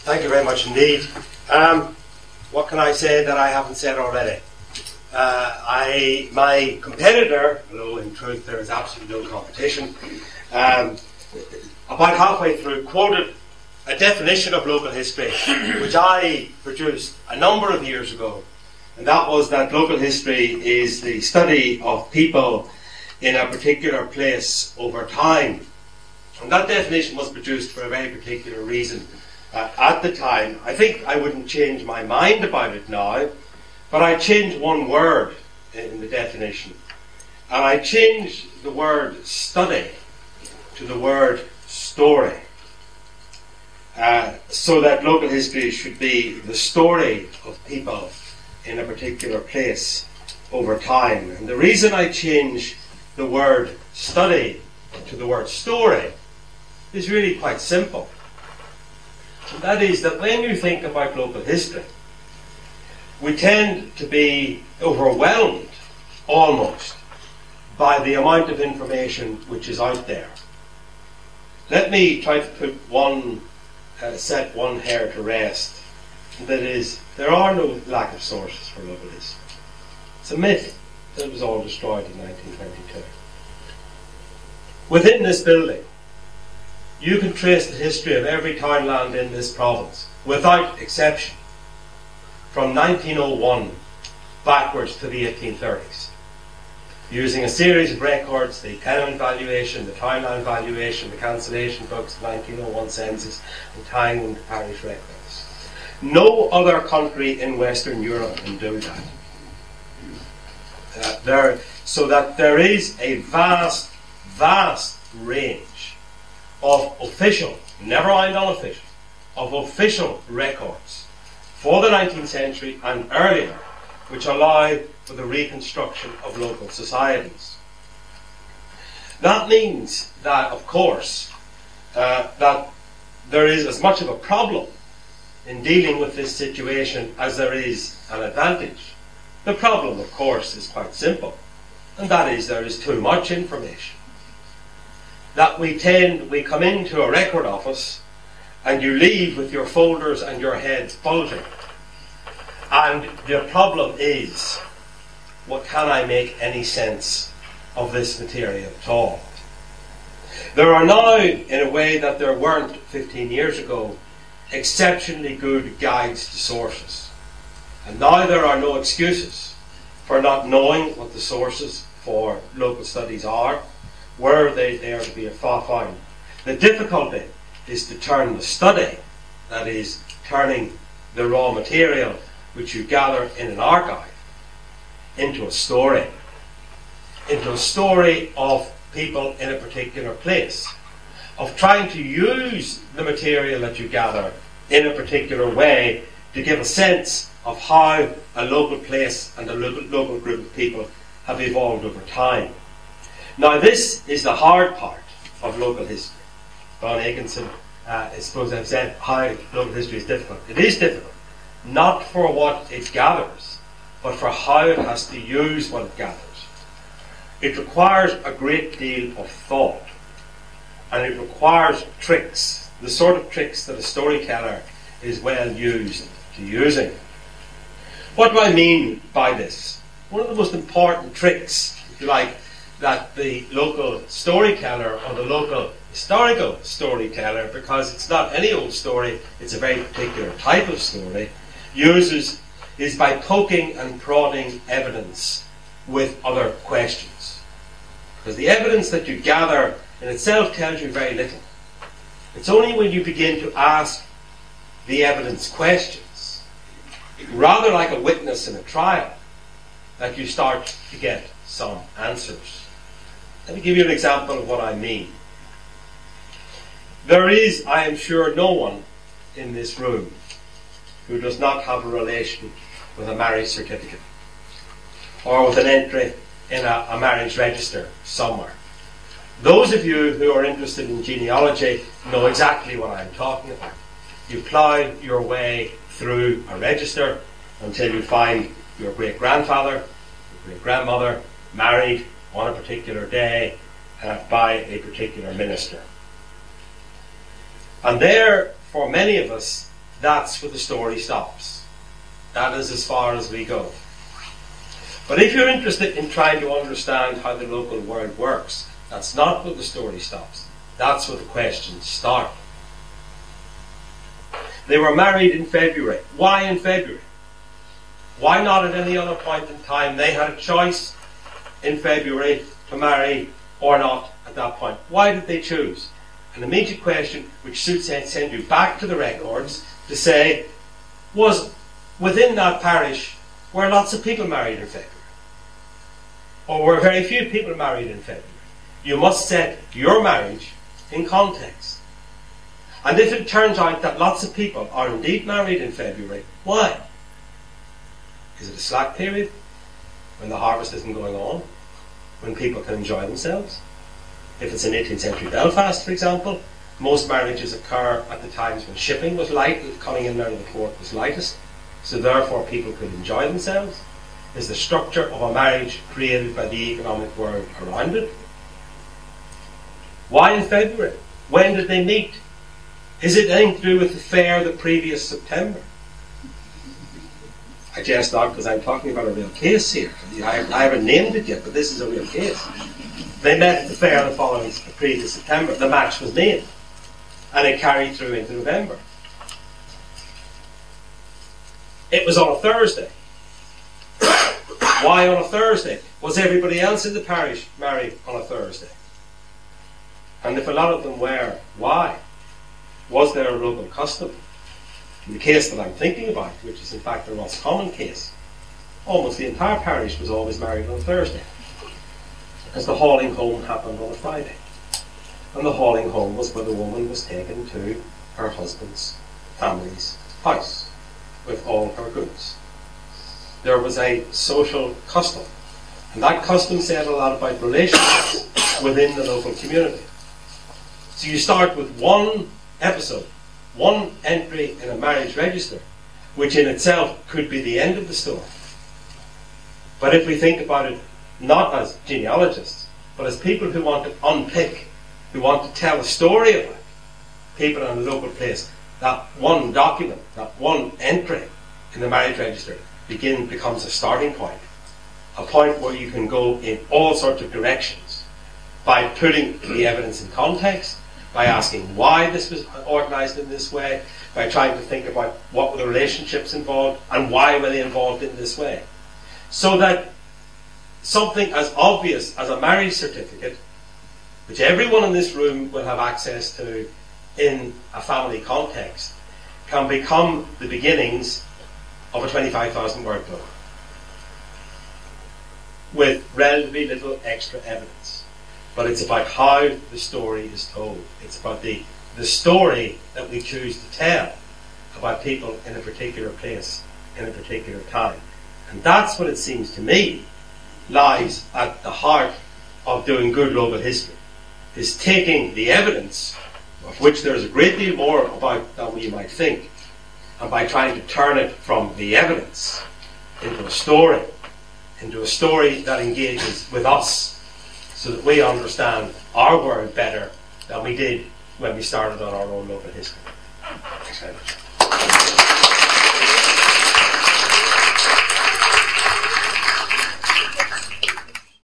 Thank you very much indeed. What can I say that I haven't said already? My competitor, although in truth there is absolutely no competition, about halfway through quoted a definition of local history which I produced a number of years ago, and that was that local history is the study of people in a particular place over time. And that definition was produced for a very particular reason at the time. I think I wouldn't change my mind about it now, but I changed one word in the definition. And I changed the word study to the word story. So that local history should be the story of people in a particular place over time. And the reason I changed the word study to the word story is really quite simple. And that is that when you think about local history, we tend to be overwhelmed almost by the amount of information which is out there. Let me try to set one hair to rest. That is, there are no lack of sources for local history. It's a myth that was all destroyed in 1922. Within this building, you can trace the history of every townland in this province, without exception, from 1901 backwards to the 1830s, using a series of records, the tenement valuation, the townland valuation, the cancellation books, the 1901 census, and tying them to parish records. No other country in Western Europe can do that. So that there is a vast range of official, never mind unofficial, of official records for the 19th century and earlier, which allow for the reconstruction of local societies. That means that, of course, that there is as much of a problem in dealing with this situation as there is an advantage. The problem, of course, is quite simple, and that is there is too much information. That we come into a record office and you leave with your folders and your heads bulging. And the problem is, what can I make any sense of this material at all? There are now, in a way that there weren't 15 years ago, exceptionally good guides to sources. And now there are no excuses for not knowing what the sources for local studies are, where they are to be found. The difficulty is to turn the study, that is, turning the raw material which you gather in an archive, into a story of people in a particular place, of trying to use the material that you gather in a particular way to give a sense of how a local place and a local group of people have evolved over time. Now, this is the hard part of local history. Don Atkinson, I suppose I've said how local history is difficult. It is difficult, not for what it gathers, but for how it has to use what it gathers. It requires a great deal of thought, and it requires tricks, the sort of tricks that a storyteller is well used to using. What do I mean by this? One of the most important tricks, if you like, that the local storyteller or the local historical storyteller, because it's not any old story, it's a very particular type of story, uses is by poking and prodding evidence with other questions. Because the evidence that you gather in itself tells you very little. It's only when you begin to ask the evidence questions, rather like a witness in a trial, that you start to get some answers. Let me give you an example of what I mean. There is, I am sure, no one in this room who does not have a relation with a marriage certificate or with an entry in a marriage register somewhere. Those of you who are interested in genealogy know exactly what I'm talking about. You plough your way through a register until you find your great-grandfather, your great-grandmother married on a particular day by a particular minister. And there, for many of us, that's where the story stops. That is as far as we go. But if you're interested in trying to understand how the local world works, that's not where the story stops. That's where the questions start. They were married in February. Why in February? Why not at any other point in time? They had a choice in February to marry or not at that point. Why did they choose? An immediate question which should send you back to the records to say, was within that parish were lots of people married in February? Or were very few people married in February? You must set your marriage in context. And if it turns out that lots of people are indeed married in February, why? Is it a slack period? When the harvest isn't going on? When people can enjoy themselves? If it's in 18th century Belfast, for example, most marriages occur at the times when shipping was light, coming in and out of the port was lightest, so therefore people could enjoy themselves. Is the structure of a marriage created by the economic world around it? Why in February? When did they meet? Is it anything to do with the fair the previous September? I jest not, because I'm talking about a real case here. I haven't named it yet, but this is a real case. They met at the fair the following previous September. The match was made, and it carried through into November. It was on a Thursday. Why on a Thursday? Was everybody else in the parish married on a Thursday? And if a lot of them were, why? Was there a local custom? In the case that I'm thinking about, which is in fact the most common case, almost the entire parish was always married on a Thursday, because the hauling home happened on a Friday. And the hauling home was where the woman was taken to her husband's family's house with all her goods. There was a social custom, and that custom said a lot about relationships within the local community. So you start with one episode, one entry in a marriage register, which in itself could be the end of the story. But if we think about it not as genealogists, but as people who want to unpick, who want to tell a story about people in a local place, that one document, that one entry in the marriage register becomes a starting point, a point where you can go in all sorts of directions by putting the evidence in context, by asking why this was organised in this way, by trying to think about what were the relationships involved and why were they involved in this way. So that something as obvious as a marriage certificate, which everyone in this room will have access to in a family context, can become the beginnings of a 25,000 word book with relatively little extra evidence. But it's about how the story is told. It's about the story that we choose to tell about people in a particular place, in a particular time. And that's what it seems to me lies at the heart of doing good local history, is taking the evidence, of which there is a great deal more about than we might think, and by trying to turn it from the evidence into a story that engages with us, so that we understand our world better than we did when we started on our own local history. Thanks very much.